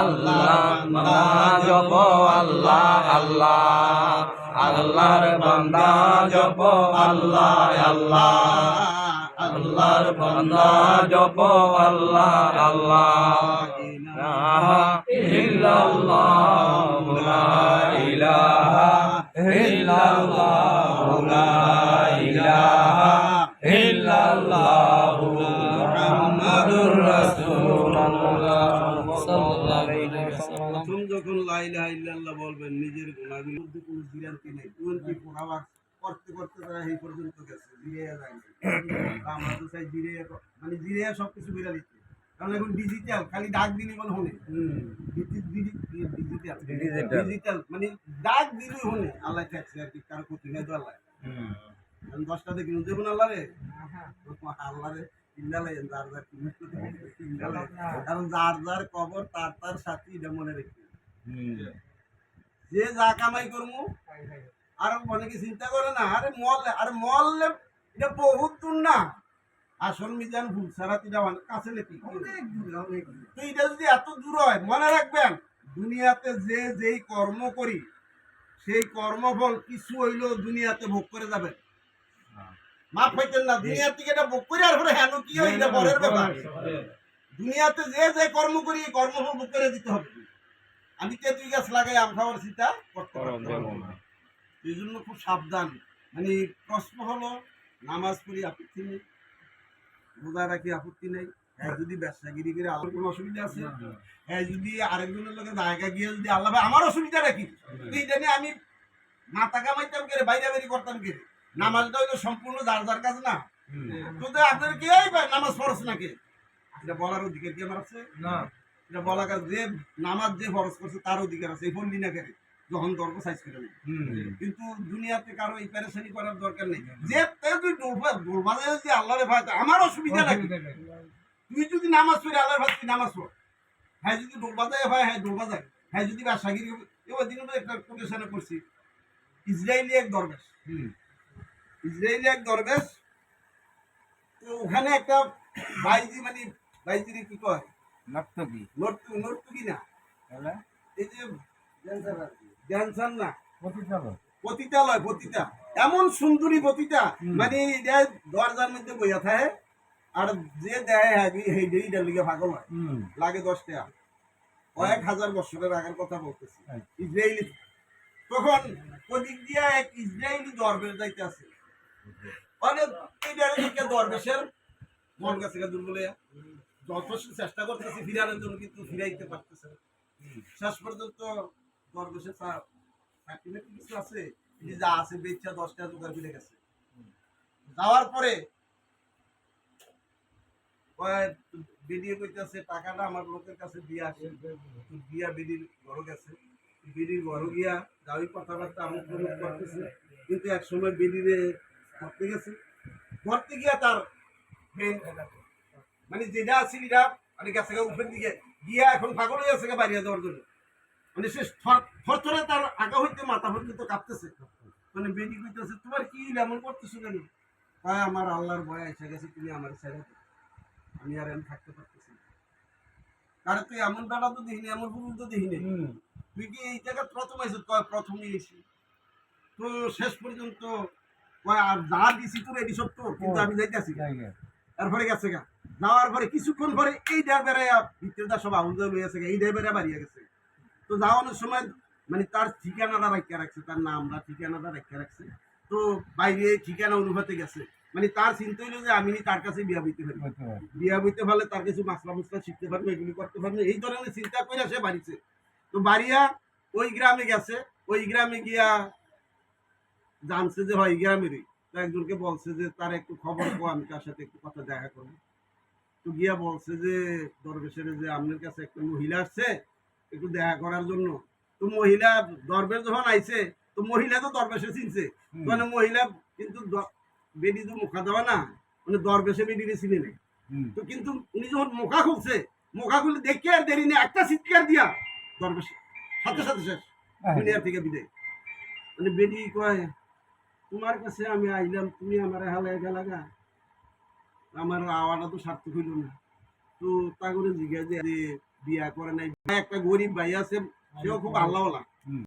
আল্লাহ বান্দা জপ আল্লাহ আল্লাহ, আল্লাহর বান্দা জপ আল্লাহ আল্লাহ, আল্লাহর বান্দা জপ আল্লাহ আল্লাহ। ইলাহা ইল্লাল্লাহ লা ইলাহা ইল্লাল্লাহ লা ইলাহা ইল্লাল্লাহ মুহাম্মাদুর রাসূলুল্লাহ সাল্লাল্লাহু আলাইহি ওয়াসাল্লাম। যখন লা ইলাহা ইল্লাল্লাহ বলবেন নিজের গুনাহগুলোর মধ্যে কোনো বিরান্তি নেই। 24 আওয়ার্স করতে করতে তারা এই পর্যন্ত গেছে, জিরিয়া যায় না। আমরা তো চাই জিরিয়া, মানে জিরিয়া সবকিছু বেরা দিতে। কারণ এখন ডিজিটাল, খালি ডাক দিলে বলে হনে। ডিজিটাল মানে ডাক দিলেই হনে। আল্লাহ থাকছে আর কি, কারো ক্ষতি নাই তো আল্লাহ। আমি 10টা দেখি দেখুন আল্লাহ রে, আল্লাহ রে ইন্দালে যার যার ইন্দালে, কারণ যার যার কবর তার তার সাথী, এটা মনে রেখে যে যা কামাই করবো। আর অনেকে চিন্তা করে না, আরে মরলে এটা বহুত দূর না, আসল মিজান ভুল সারা তিটা কাছে লেখি তো এটা যদি এত দূর হয়, মনে রাখবেন দুনিয়াতে যে যেই কর্ম করি সেই কর্মফল কিছু হইলেও দুনিয়াতে ভোগ করে যাবেন। মাফ হইতেন না, দুনিয়ার থেকে এটা ভোগ করে আর পরে হেন কি হয় এটা পরের ব্যাপার। দুনিয়াতে যে যে কর্ম করি এই কর্মফল ভোগ করে দিতে হবে। আমি তেঁতুল গাছ লাগাই আম খাওয়ার চিন্তা করতে পারবো না। এই জন্য খুব সাবধান। মানে প্রশ্ন হলো, নামাজ পড়ি আপত্তি নেই, রোজা রাখি আপত্তি নেই, হ্যাঁ যদি ব্যবসাগিরি করে আমার কোনো অসুবিধা আছে, হ্যাঁ যদি আরেকজনের লোকের জায়গা গিয়ে যদি আল্লাহ ভাই আমার অসুবিধা রাখি, এইটা নিয়ে আমি মাথা কামাইতাম কে, বাইরে বেরি করতাম কে? নামাজটা হইলো সম্পূর্ণ যার যার কাছে না। তো আপনার কে নামাজ ফরজ নাকি এটা বলার অধিকার কি আমার আছে? না, এটা বলা যে নামাজ যে ফরজ করছে তার অধিকার আছে, এই ফন্ডি না করে যখন দরকার সাইজ করে নেই। কিন্তু দুনিয়াতে কারো এই প্যারেশানি করার দরকার নেই। যে তুই ডোলবাজে যদি আল্লাহরে ভাই আমার অসুবিধা নাকি? তুই যদি নামাজ পড়ি আল্লাহর ভাই তুই নামাজ পড়, হ্যাঁ যদি ডোলবাজায় ভাই হ্যাঁ ডোলবাজায়, হ্যাঁ যদি বাসাগিরি। এবার দিন একটা কোটেশনে করছি, ইসরায়েলি এক দরবেশ, ইসরায়েলি এক দরবেশ, তো ওখানে একটা বাইজি, মানে বাইজিরে কি কয় নর্তকী, নর্তকী না, এই যে ড্যান্সার না, পতিতালয়, পতিতা, এমন সুন্দরী পতিতা, মানে দরজার মধ্যে বইয়া থাকে আর যে দেয় সেইটার লিগে পাগল হয়, লাগে 10 টাকা। কয়েক হাজার বছরের আগের কথা বলতেছি, ইসরায়েলি। তখন ওদিক দিয়া এক ইসরায়েলি দরবেশ যাইতে আছে, মানে এইটা দরবেশের মন কাছে দুর্বলে যথেষ্ট চেষ্টা করতেছি ফিরানোর জন্য, কিন্তু ফিরাইতে পারতেছে না। শেষ পর্যন্ত দরবেশের কিছু আছে, যা আছে বেচা 10 টাকা জোগাড় ফিরে গেছে। যাওয়ার পরে বেরিয়ে কইতেছে টাকাটা আমার লোকের কাছে দিয়ে আসে, দিয়া বেরির ঘর গেছে, বেরির ঘর গিয়া যাওই কথাবার্তা আমি প্রয়োগ করতেছে, কিন্তু এক সময় বেরিয়ে ধরতে গেছে, ধরতে গিয়া তার মানে যেটা আছে এটা মানে গেছে উপরের দিকে গিয়া এখন পাগল হয়ে আছে বাইরে যাওয়ার জন্য, মানে সে থরথরে তার আগা হইতে মাথা পর্যন্ত কাঁপতেছে। মানে বেরি কইতেছে তোমার কি এমন করতেছো কেন? তাই আমার আল্লাহর ভয় এসে গেছে, তুমি আমার ছেড়ে দাও, আমি আর এমন থাকতে পারতেছি না। কারণ তুই এমন বেড়া তো দেখিনি, এমন পুরুষ তো দেখিনি, তুই কি এই জায়গা প্রথম আইসি? কয় প্রথমই এসি। তো শেষ পর্যন্ত কয় আর যা দিছি তোর এটি সত্য, কিন্তু আমি যাইতেছি। তারপরে গেছে গা, যাওয়ার পরে কিছুক্ষণ পরে এই ডেয়া বেড়াইয়া ভিতরে সব আউজ লইয়াছে, এই ডেয়া বেড়া বাড়িয়ে গেছে। তো যাওয়ানোর সময় মানে তার ঠিকানাটা রাখা রাখছে, তার নামটা ঠিকানাটা রাখা রাখছে। তো বাইরে ঠিকানা অনুভূতি গেছে, মানে তার চিন্তা হইলো যে আমি তার কাছে বিয়া বইতে পারি, বিয়া বইতে পারলে তার কিছু মাসলা মুসলা শিখতে পারবো, এগুলি করতে পারবো, এই ধরনের চিন্তা করে সে বাড়িছে। তো বাড়িয়া ওই গ্রামে গেছে, ওই গ্রামে গিয়া জানছে যে হয় গ্রামেরই, তো একজনকে বলছে যে তার একটু খবর পো, আমি তার সাথে একটু কথা দেখা করবো। তো গিয়া বলছে যে দরবেশের যে আপনার কাছে একটা মহিলা আসছে একটু দেখা করার জন্য। তো মহিলা দরবেশ যখন আইছে, তো মহিলা তো দরবেশে চিনছে, মানে মহিলা কিন্তু বেডি তো মুখা দেওয়া না, মানে দরবেশে বেডিরে চিনে নেই। তো কিন্তু উনি যখন মুখা খুলছে, মুখা খুলে দেখে আর দেরি নেই, একটা চিৎকার দিয়া দরবেশে সাথে সাথে শেষ, দুনিয়া থেকে বিদায়। মানে বেডি কয় তোমার কাছে আমি আইলাম, তুমি আমার হালায় গেলাগা, আমার আওয়াটা তো সার্থক হইল না। তো তা করে জিজ্ঞাসা যে বিয়া করে নাই, ভাই একটা গরিব ভাই আছে, সেও খুব আল্লাহওয়ালা,